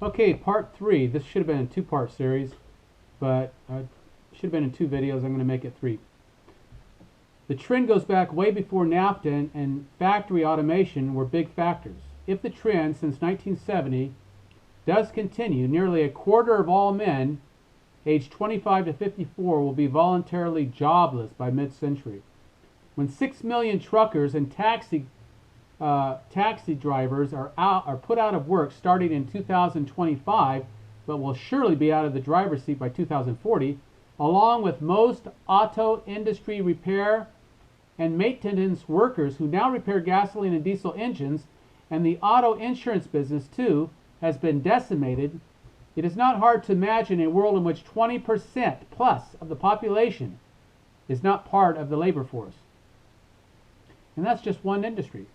Okay, part 3. This should have been a two-part series, but should have been in 2 videos. I'm going to make it 3. The trend goes back way before NAFTA and factory automation were big factors. If the trend since 1970 does continue, nearly a quarter of all men aged 25 to 54 will be voluntarily jobless by mid-century. When 6 million truckers and taxi drivers are put out of work starting in 2025, but will surely be out of the driver's seat by 2040, along with most auto industry repair and maintenance workers who now repair gasoline and diesel engines, and the auto insurance business too has been decimated. It is not hard to imagine a world in which 20% plus of the population is not part of the labor force. And that's just one industry.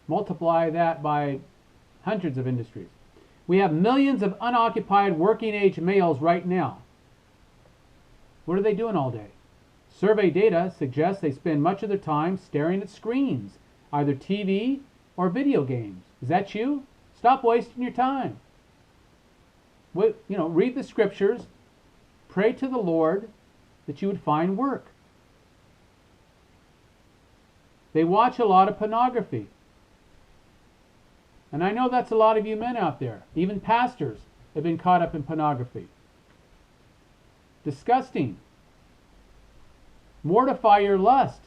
Multiply that by hundreds of industries. We have millions of unoccupied working age males right now. What are they doing all day? Survey data suggests they spend much of their time staring at screens, either TV or video games. Is that you? Stop wasting your time. Read the scriptures, pray to the Lord that you would find work. They watch a lot of pornography. And I know that's a lot of you men out there. Even pastors have been caught up in pornography. Disgusting. Mortify your lust.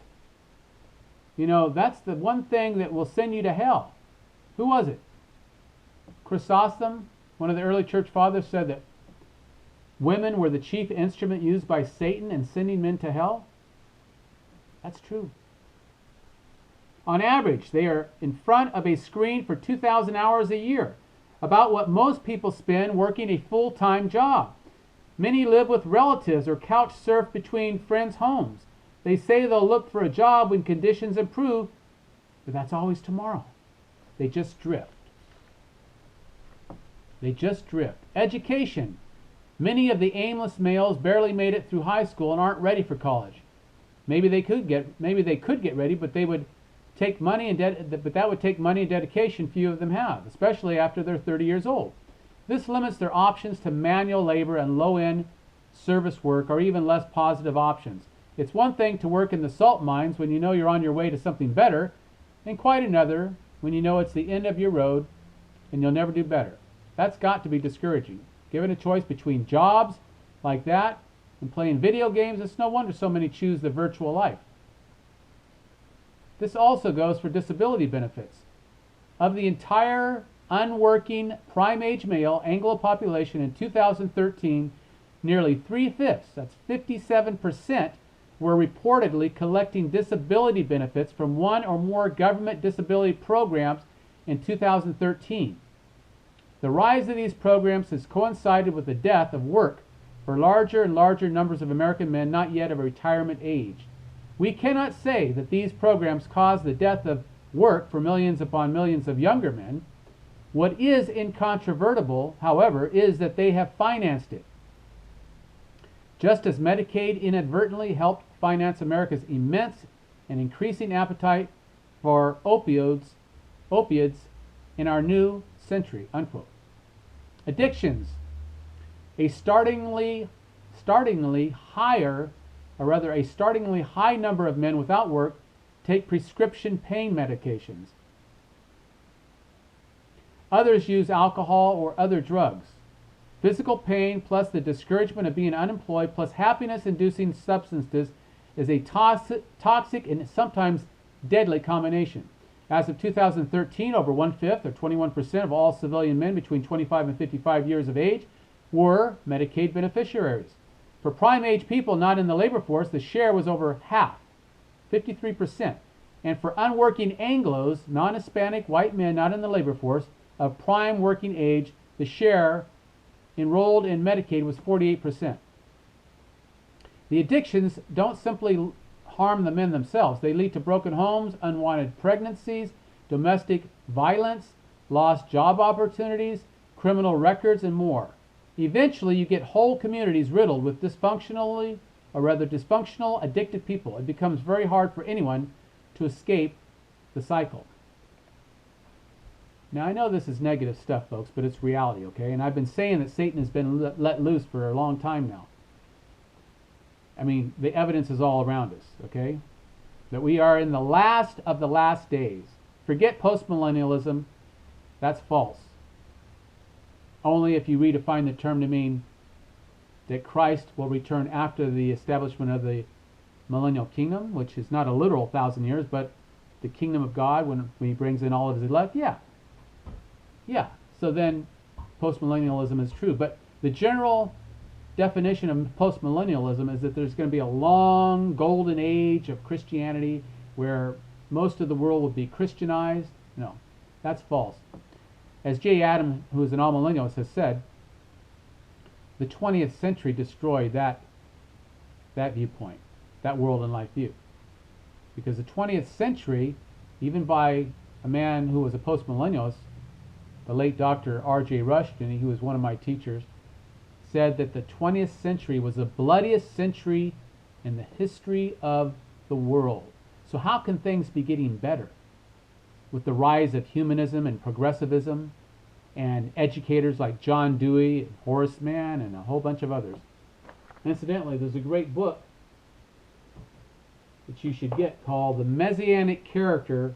That's the one thing that will send you to hell. Who was it? Chrysostom, one of the early church fathers, said that women were the chief instrument used by Satan in sending men to hell. That's true. On average, they are in front of a screen for 2,000 hours a year, about what most people spend working a full-time job. Many live with relatives or couch surf between friends' homes. They say they'll look for a job when conditions improve, but that's always tomorrow. They just drift. They just drift. Education. Many of the aimless males barely made it through high school and aren't ready for college. Maybe they could get ready, but they would take money but that would take money and dedication few of them have, especially after they're 30 years old. This limits their options to manual labor and low-end service work, or even less positive options. It's one thing to work in the salt mines when you know you're on your way to something better, and quite another when you know it's the end of your road and you'll never do better. That's got to be discouraging. Given a choice between jobs like that and playing video games, it's no wonder so many choose the virtual life. This also goes for disability benefits. Of the entire unworking prime-age male Anglo population in 2013, nearly 3/5, that's 57%, were reportedly collecting disability benefits from one or more government disability programs in 2013. The rise of these programs has coincided with the death of work for larger and larger numbers of American men not yet of retirement age. We cannot say that these programs cause the death of work for millions upon millions of younger men. What is incontrovertible, however, is that they have financed it. Just as Medicaid inadvertently helped finance America's immense and increasing appetite for opiates in our new century, unquote. Addictions. A startlingly high number of men without work take prescription pain medications. Others use alcohol or other drugs. Physical pain plus the discouragement of being unemployed plus happiness-inducing substances is a toxic and sometimes deadly combination. As of 2013, over 1/5, or 21% of all civilian men between 25 and 55 years of age were Medicaid beneficiaries. For prime-age people not in the labor force, the share was over half, 53%. And for unworking Anglos, non-Hispanic white men not in the labor force, of prime working age, the share enrolled in Medicaid was 48%. The addictions don't simply harm the men themselves. They lead to broken homes, unwanted pregnancies, domestic violence, lost job opportunities, criminal records, and more. Eventually, you get whole communities riddled with dysfunctional, addicted people. It becomes very hard for anyone to escape the cycle. Now, I know this is negative stuff, folks, but it's reality, okay? And I've been saying that Satan has been let loose for a long time now. I mean, the evidence is all around us, okay? That we are in the last of the last days. Forget postmillennialism. That's false. Only if you redefine the term to mean that Christ will return after the establishment of the millennial kingdom, which is not a literal 1,000 years, but the kingdom of God when he brings in all of his elect. Yeah. So then postmillennialism is true. But the general definition of postmillennialism is that there's going to be a long golden age of Christianity where most of the world will be Christianized. No, that's false. As Jay Adam, who is an all-millennialist, has said, the 20th century destroyed that viewpoint, that world and life view. Because the 20th century, even by a man who was a postmillennialist, the late Dr. R.J. Rushton, who was one of my teachers, said that the 20th century was the bloodiest century in the history of the world. So how can things be getting better with the rise of humanism and progressivism and educators like John Dewey and Horace Mann and a whole bunch of others? Incidentally, there's a great book that you should get called The Messianic Character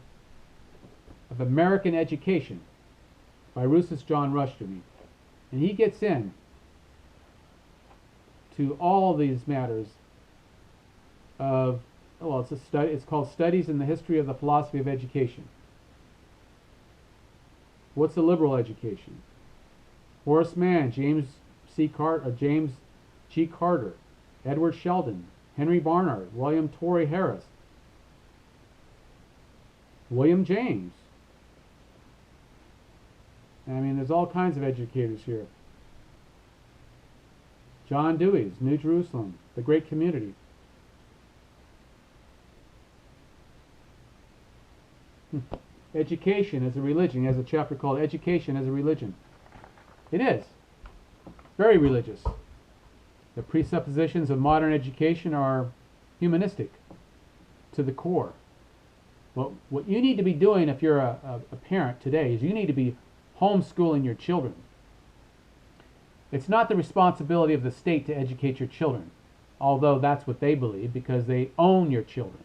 of American Education by Rousas John Rushton. And he gets in to all these matters of, well, it's a study. It's called Studies in the History of the Philosophy of Education. What's a liberal education? Horace Mann, James G. Carter, Edward Sheldon, Henry Barnard, William Torrey Harris, William James. I mean, there's all kinds of educators here. John Dewey's New Jerusalem, The Great Community. Education as a religion. He has a chapter called Education as a Religion. It is very religious. The presuppositions of modern education are humanistic to the core. Well, what you need to be doing if you're a parent today is you need to be homeschooling your children. It's not the responsibility of the state to educate your children, although that's what they believe because they own your children.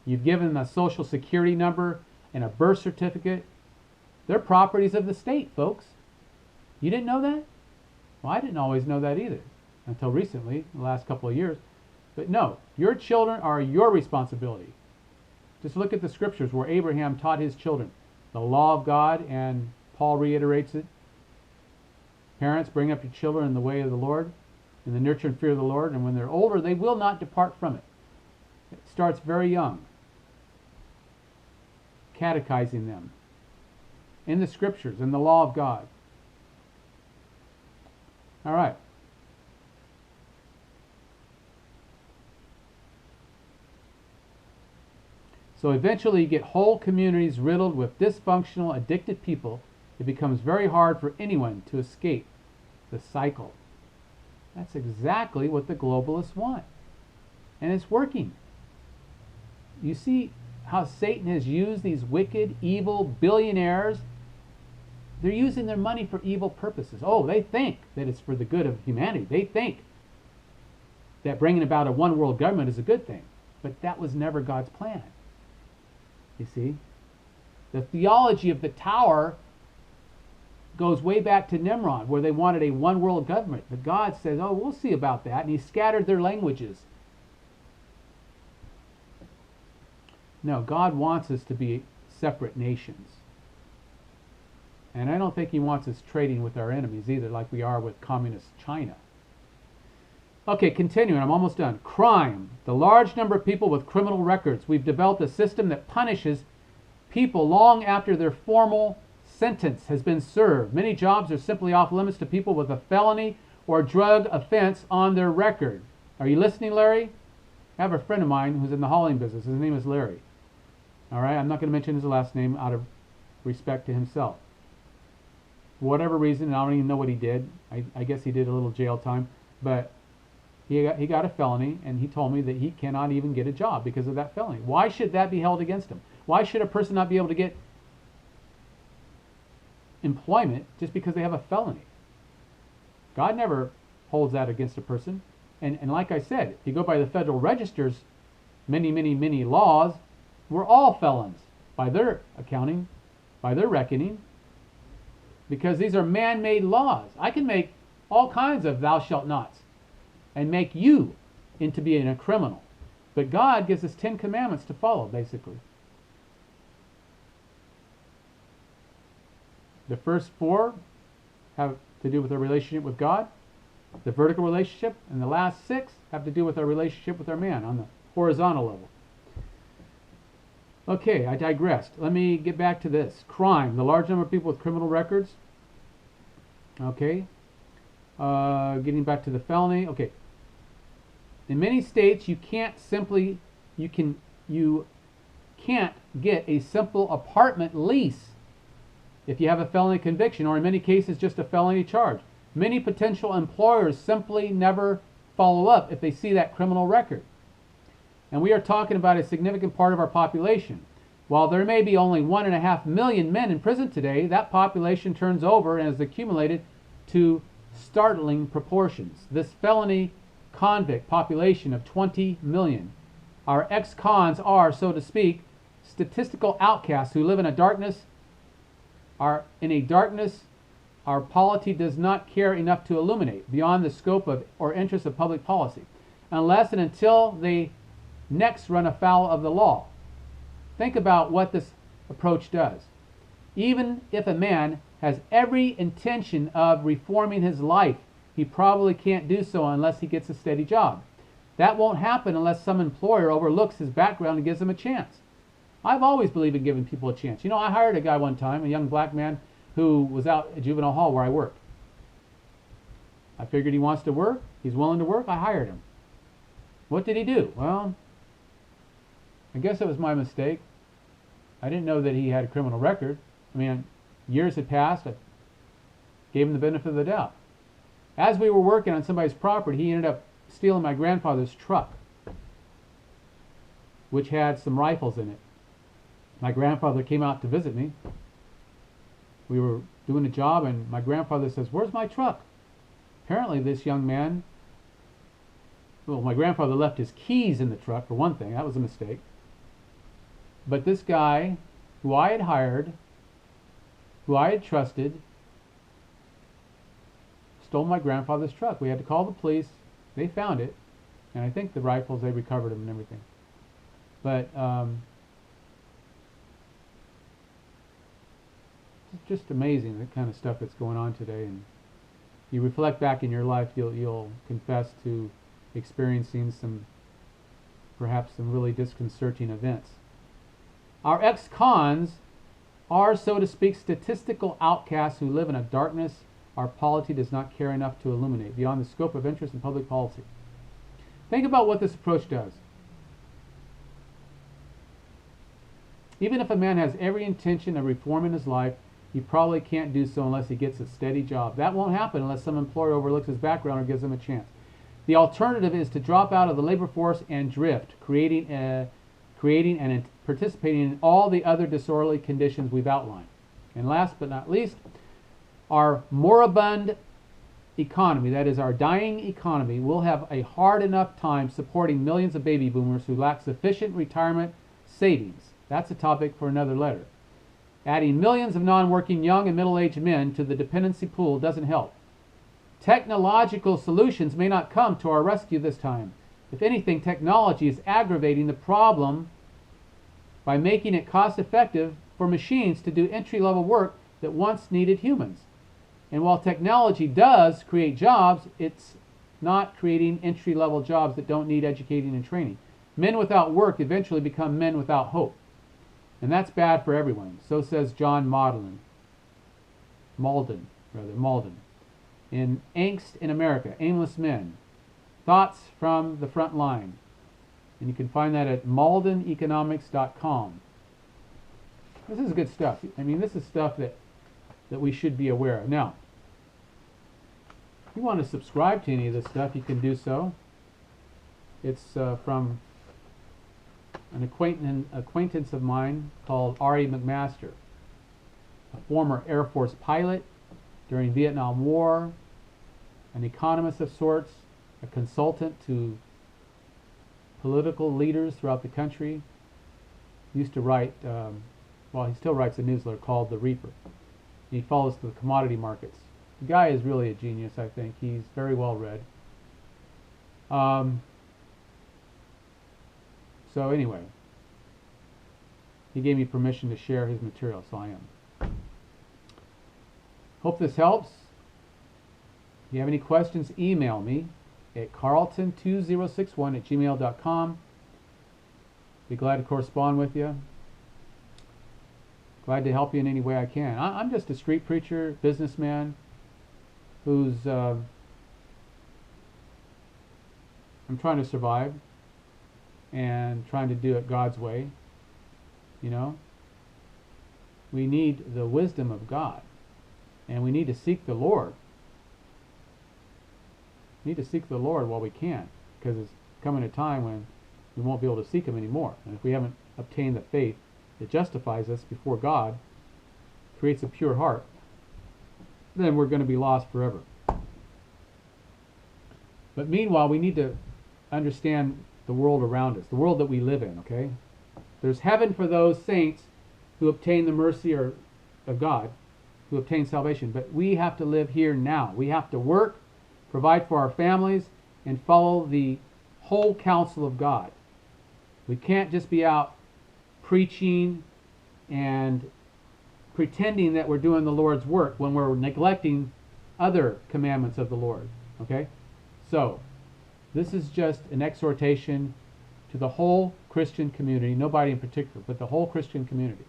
You've given them a social security number and a birth certificate. They're properties of the state, folks. You didn't know that? Well, I didn't always know that either until recently, the last couple of years. But no, your children are your responsibility. Just look at the scriptures where Abraham taught his children the law of God, and Paul reiterates it. Parents, bring up your children in the way of the Lord, in the nurture and fear of the Lord, and when they're older, they will not depart from it. It starts very young. Catechizing them in the scriptures, in the law of God. All right. So eventually you get whole communities riddled with dysfunctional, addicted people. It becomes very hard for anyone to escape the cycle. That's exactly what the globalists want. And it's working. You see how Satan has used these wicked, evil billionaires? They're using their money for evil purposes. Oh, they think that it's for the good of humanity. They think that bringing about a one world government is a good thing. But that was never God's plan. You see? The theology of the tower goes way back to Nimrod, where they wanted a one world government. But God says, oh, we'll see about that. And he scattered their languages. No, God wants us to be separate nations. And I don't think he wants us trading with our enemies either, like we are with communist China. Okay, continuing, I'm almost done. Crime. The large number of people with criminal records. We've developed a system that punishes people long after their formal sentence has been served. Many jobs are simply off limits to people with a felony or drug offense on their record. Are you listening, Larry? I have a friend of mine who's in the hauling business. His name is Larry. All right, I'm not going to mention his last name out of respect to himself. For whatever reason, and I don't even know what he did. I guess he did a little jail time, but he got a felony, and he told me that he cannot even get a job because of that felony. Why should that be held against him? Why should a person not be able to get employment just because they have a felony. God never holds that against a person. And like I said, if you go by the Federal Register's many laws, we're all felons by their accounting, by their reckoning, because these are man-made laws. I can make all kinds of thou shalt nots and make you into being a criminal. But God gives us 10 commandments to follow, basically. The first 4 have to do with our relationship with God, the vertical relationship, and the last 6 have to do with our relationship with our man on the horizontal level. Okay, I digressed. Let me get back to this. Crime, the large number of people with criminal records. Okay. Getting back to the felony. Okay. In many states, you can't get a simple apartment lease if you have a felony conviction, or in many cases just a felony charge. Many potential employers simply never follow up if they see that criminal record. And we are talking about a significant part of our population. While there may be only 1.5 million men in prison today, that population turns over and has accumulated to startling proportions. This felony convict population of 20 million. Our ex-cons are, so to speak, statistical outcasts who live in a darkness, our polity does not care enough to illuminate beyond the scope of or interest of public policy, unless and until they next run afoul of the law. Think about what this approach does. Even if a man has every intention of reforming his life, he probably can't do so unless he gets a steady job. That won't happen unless some employer overlooks his background and gives him a chance. I've always believed in giving people a chance. You know, I hired a guy one time, a young black man, who was out at juvenile hall where I work. I figured he wants to work, he's willing to work, I hired him. What did he do? Well, I guess it was my mistake. I didn't know that he had a criminal record. I mean, years had passed, I gave him the benefit of the doubt. As we were working on somebody's property, he ended up stealing my grandfather's truck, which had some rifles in it. My grandfather came out to visit me. We were doing a job, and my grandfather says, "Where's my truck?" Apparently this young man, well, my grandfather left his keys in the truck, for one thing. That was a mistake. But this guy, who I had hired, who I had trusted, stole my grandfather's truck. We had to call the police. They found it. And I think the rifles, they recovered them and everything. But it's just amazing, the kind of stuff that's going on today. And you reflect back in your life, you'll confess to experiencing perhaps some really disconcerting events. Our ex-cons are, so to speak, statistical outcasts who live in a darkness our polity does not care enough to illuminate, beyond the scope of interest in public policy. Think about what this approach does. Even if a man has every intention of reforming his life, he probably can't do so unless he gets a steady job. That won't happen unless some employer overlooks his background or gives him a chance. The alternative is to drop out of the labor force and drift, creating and participating in all the other disorderly conditions we've outlined. And last but not least, our moribund economy, that is our dying economy, will have a hard enough time supporting millions of baby boomers who lack sufficient retirement savings. That's a topic for another letter. Adding millions of non-working young and middle-aged men to the dependency pool doesn't help. Technological solutions may not come to our rescue this time. If anything, technology is aggravating the problem by making it cost-effective for machines to do entry-level work that once needed humans. And while technology does create jobs, it's not creating entry-level jobs that don't need educating and training. Men without work eventually become men without hope. And that's bad for everyone. So says John Malden. In Angst in America, Aimless Men. Thoughts from the Front Line. And you can find that at maldeneconomics.com. This is good stuff. I mean, this is stuff that we should be aware of. Now, if you want to subscribe to any of this stuff, you can do so. It's from an acquaintance of mine called Ari McMaster. a former Air Force pilot during Vietnam War, an economist of sorts, a consultant to political leaders throughout the country. He used to write, well, he still writes a newsletter called The Reaper. He follows the commodity markets. The guy is really a genius, I think. He's very well read. So anyway, he gave me permission to share his material, so I am. Hope this helps. If you have any questions, email me at carlton2061@gmail.com. Be glad to correspond with you. Glad to help you in any way I can. I'm just a street preacher, businessman, who's I'm trying to survive and trying to do it God's way. You know, we need the wisdom of God, and we need to seek the Lord. We need to seek the Lord while we can, because it's coming a time when we won't be able to seek Him anymore. And if we haven't obtained the faith that justifies us before God, creates a pure heart, then we're going to be lost forever. But meanwhile, we need to understand the world around us, the world that we live in, okay? There's heaven for those saints who obtain the mercy of God, who obtain salvation. But we have to live here now. We have to work, provide for our families, and follow the whole counsel of God. We can't just be out preaching and pretending that we're doing the Lord's work when we're neglecting other commandments of the Lord. Okay? So, this is just an exhortation to the whole Christian community, nobody in particular, but the whole Christian community.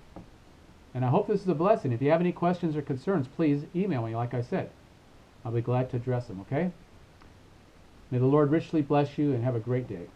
And I hope this is a blessing. If you have any questions or concerns, please email me, like I said. I'll be glad to address them, okay? May the Lord richly bless you and have a great day.